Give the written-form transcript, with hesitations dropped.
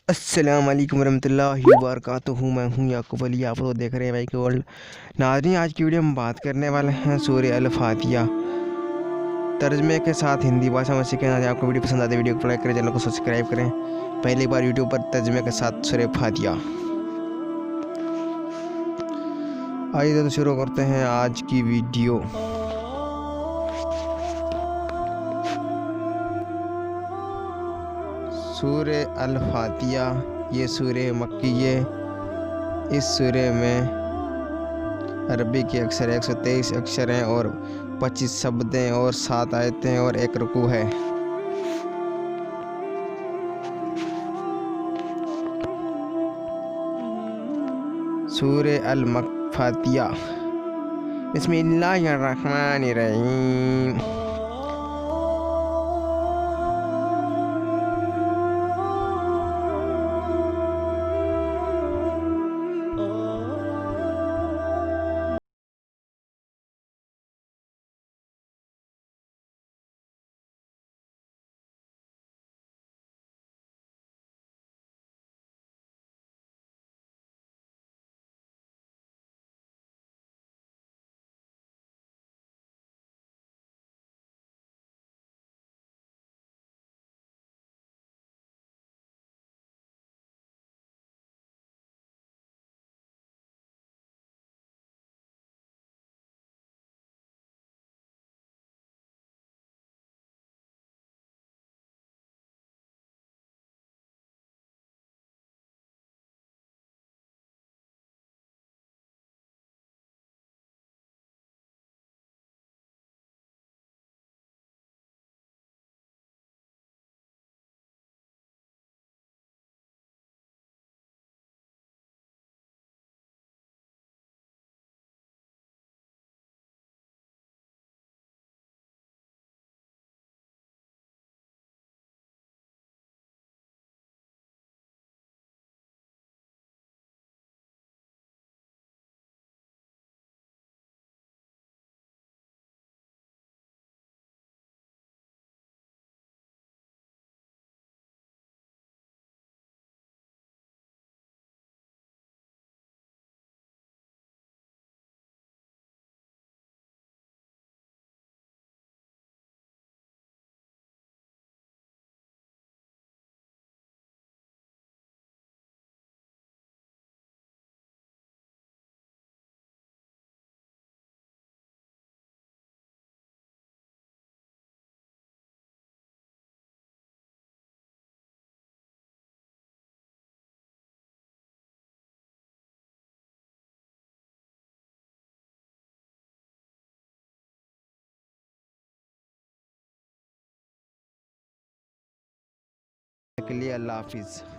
अस्सलाम वालेकुम रहमतुल्लाहि व बरकातुहू। मैं हूँ याकूब अली, आप लोग देख रहे हैं भाई के वर्ल्ड। नाज़रीन, आज की वीडियो में बात करने वाले हैं सूरह अल फातिहा तर्जमे के साथ हिंदी भाषा में सीखें। आज आपको वीडियो पसंद आती है, वीडियो को लाइक करें, चैनल को सब्सक्राइब करें। पहली बार यूट्यूब पर तर्जमे के साथ सूरह फातिहा। आइए तो शुरू करते हैं आज की वीडियो। सूरह अल फातिहा ये सूरह मक्की है। इस सूरह में अरबी के अक्षर 123 अक्षर हैं और 25 शब्द हैं और 7 आयतें हैं और 1 रुकू है। सूरह अल फातिहा। बिस्मिल्लाहिर्रहमानिर्रहीम। के लिए अल्लाह हाफिज़।